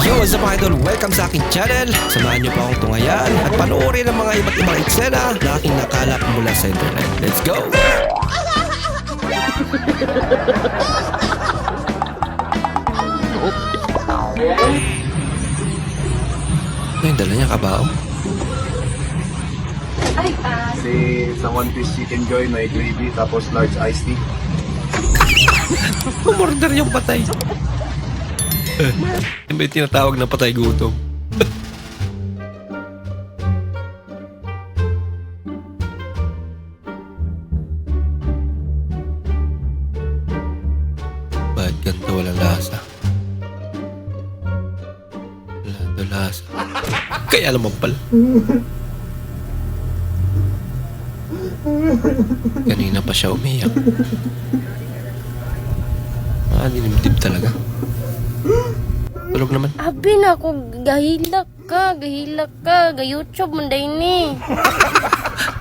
Yo, what's up mga idol? Welcome sa aking channel. Samahan niyo pa akong tungayan at panoorin ang mga iba't ibang eksena na aking nakalap mula sa internet. Let's go! Ano yung dala niya, kabao? Si sa One Piece Chicken Joy, may gravy, tapos large iced tea. Umorder yung patay. Yung may tinatawag na patay gutom. Ba't ganito walang lasa? Wala ito lasa. Kaya naman pala. Kanina pa siya umiyak. Dinimdim talaga. Tulog naman. Abi na ako, gahilak ka, ga-YouTube mo ni.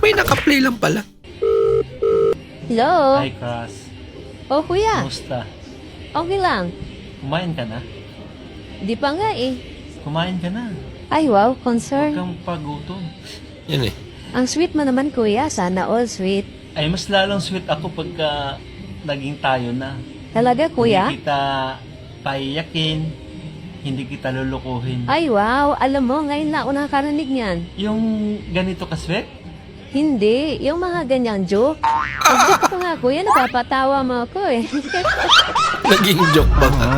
May nakaplay lang pala. Hello? Hi, Cross. Oh, kuya. Kumusta? Okay lang. Kumain ka na? Di pa nga eh. Kumain ka na. Ay, wow, Huwag concern. kang pagutom. Yan eh. Ang sweet mo naman, kuya. Sana all sweet. Ay, mas lalong sweet ako pagka naging tayo na. Talaga, kuya? Hindi kita paiyakin. Hindi kita lulukuhin. Ay, wow. Alam mo, ngayon na ako nakakarinig niyan. Yung ganito ka-sweet? Hindi. Yung mga ganyang joke. Pag-joke ko nga, kuya, napapatawa mo ako eh. Naging joke ba ka?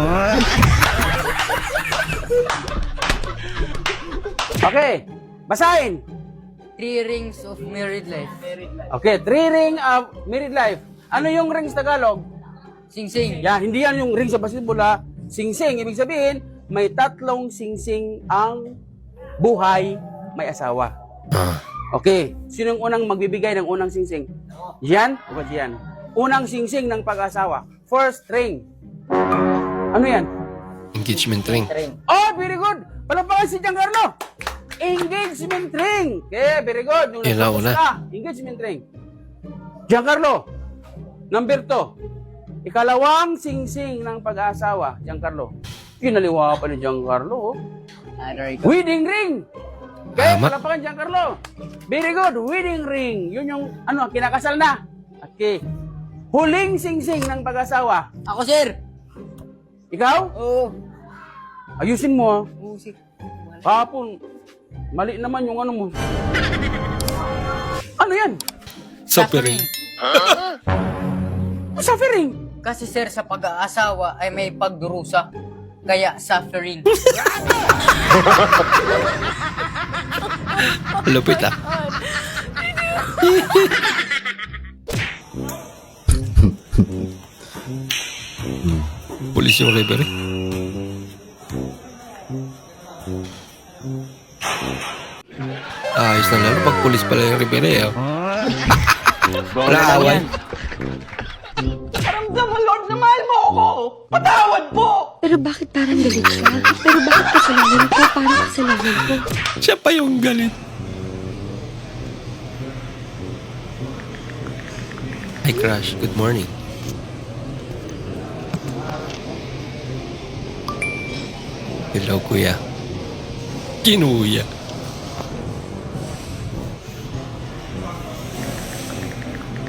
Okay, basahin. 3 rings of married life. Okay, 3 ring of married life. Ano yung rings Tagalog? Sing-sing. Yeah, hindi yan yung ring sa basketball ha. Sing-sing, ibig sabihin, may 3 sing-sing ang buhay may asawa. Ah. Okay, sinong unang magbibigay ng unang sing-sing? Yan? O ba yan? Unang sing-sing ng pag-asawa. First ring. Ano yan? Engagement ring. Oh, very good! Palapakan si Giancarlo! Engagement ring! Okay, very good. Yung Yun lang natapos una. ka, engagement ring. Giancarlo, number 2. Ikalawang sing-sing ng pag-aasawa, Giancarlo. Kinaliwa pa ni Giancarlo. Wedding ring! Okay, Tama. palapakan Giancarlo. Very good, wedding ring. Yun yung, kinakasal na. Okay. Huling sing-sing ng pag-asawa. Ako, sir. Ikaw? Oo. Ayusin mo, Music. Hapon, mali naman yung ano mo. Ano yan? Suffering. Suffering. Kasi, sir, sa pag-aasawa ay may pagdurusa. Kaya, suffering. Lupit ah. Pulis yung referee. Ayos na lalo pag pulis pala yung referee. Oh. Wala away. Pero bakit parang galit siya? Pero bakit kasalanan ko? Parang kasalanan ko. Siya pa yung galit. Hi Crush, good morning. Hello kuya. Kinuya.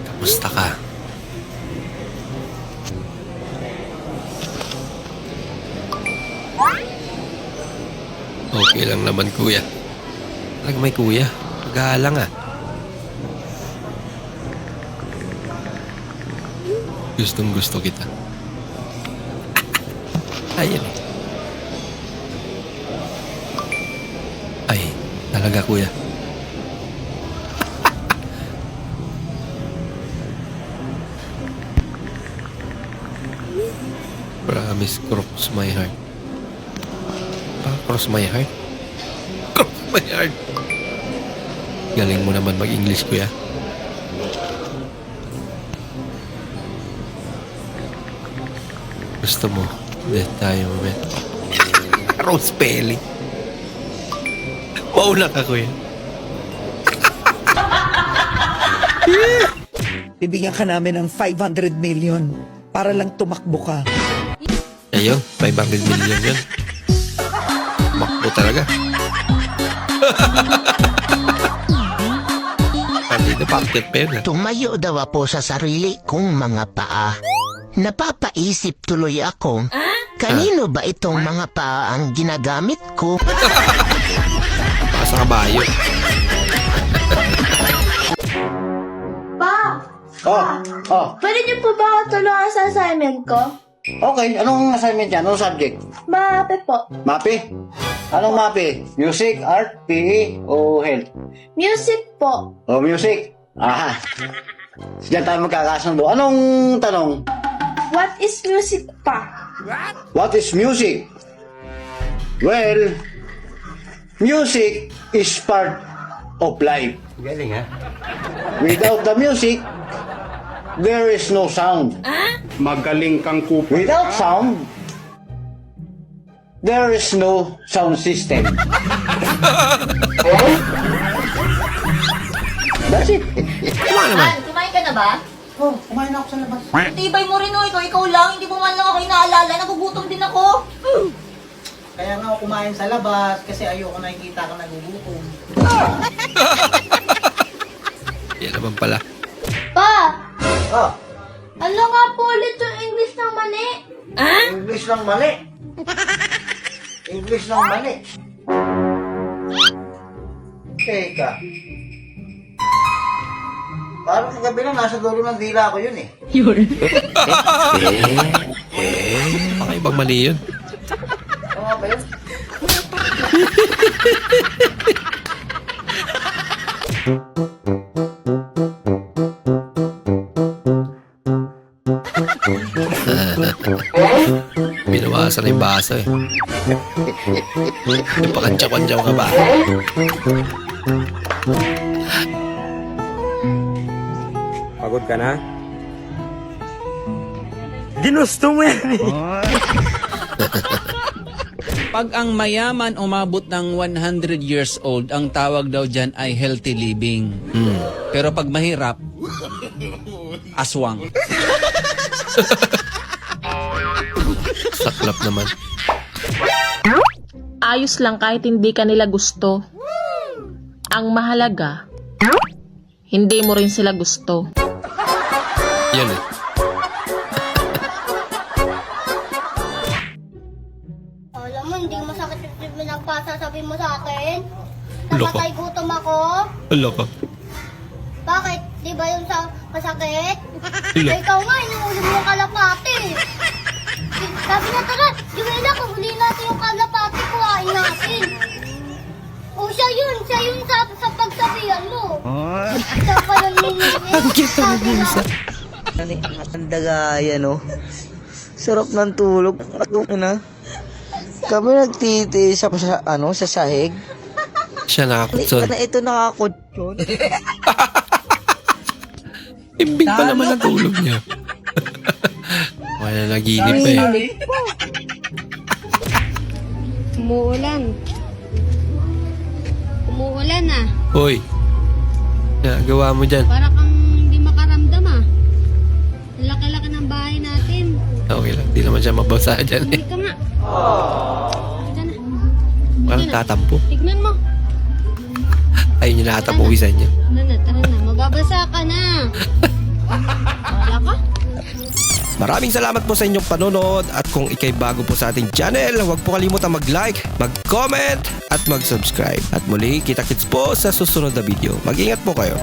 Kamusta ka? Okay lang naman kuya. Talagang may kuya. Pag-aalang ah. Gustong gusto kita. Ayan eh. Ay, talaga kuya. Promise, cross my heart. Cross my heart? Cross my heart. Galing mo naman mag-English, kuya. Gusto mo, death tayo, man. Rose Pelly. Mauna ka, kuya. Bibigyan ka namin ng 500 million para lang tumakbo ka. Ayun, 500 million yun. talaga. Kanina pakit pa yun. Tumayo daw po sa sarili kong mga paa. Napapaisip tuloy ako, kanino ba itong mga paa ang ginagamit ko? Baka sa kabayo. Pwede niyo po ba ako tulungan sa assignment ko? Okay, anong assignment yan? Anong subject? Mape po. MAPE? Anong MAPE? Music, art, PE, o health? Music po. O music? Aha. Diyan tayo magkakasundo. Anong tanong? What is music pa? What is music? Well, music is part of life. Galing ha? Without the music, there is no sound. Magaling kang kupa. Without sound, there is no sound system. That's it. Kumain ka na ba? Oh, kumain ako sa labas. Tibay mo rin ikaw lang. Hindi mo man lang ako inaalala. Nagugutom din ako. Kaya nga ako kumain sa labas kasi ayoko nakikita ka nagugutom. Yan naman pala. Pa! Oh, Ano nga po ulit yung English ng mani? English lang mali. English lang mali. Teka. Parang kagabi lang nasa dulo ng dila ko yun eh. Baka ibang mali yun. Ano ba yun? Binawasan na yung baso eh. Napakantsaw-kantsaw ka ba? Pagod ka na? Ginusto mo yan eh. Pag ang mayaman umabot ng 100 years old, ang tawag daw dyan ay healthy living. Pero pag mahirap, aswang. Saklap naman. Ayos lang kahit hindi ka nila gusto. Ang mahalaga, hindi mo rin sila gusto. Yan eh. Alam mo, hindi masakit yung pinagpasasabi mo sa akin. Loko. Napatay gutom ako. Alo ka. Bakit? Di ba yung sa masakit? Ilo. Eh, ikaw nga, inuulim mo yung kalapati. Sabi na tara, Juwela, kung huli natin yung kalapati, kuhain natin. O siya yun sa pagsabihan mo. Siya pa yun ninigit. Sabi na, Ang dagaya, no? Sarap ng tulog. Na. Kami nagtitiis sa sahig. Siya nakakutson. Ito nakakutson. Imbing pa naman ang tulog niya. Wala naginip pa eh. Umuulan. Umuulan na. Hoy. Gawa mo dyan. Para kang hindi makaramdam ah. Ang laki-laki ng bahay natin. Okay lang. Di naman siya mabasa dyan eh. Hindi ka nga. Diyan na. Parang tatampo. Tignan mo. Ayun yung nakatapuwisan niya. Tara na. Mababasa ka na. Wala ka? Maraming salamat po sa inyong panonood at kung ikay bago po sa ating channel, huwag po kalimutan mag-like, mag-comment at mag-subscribe. At muli, kita-kits po sa susunod na video. Mag-ingat po kayo.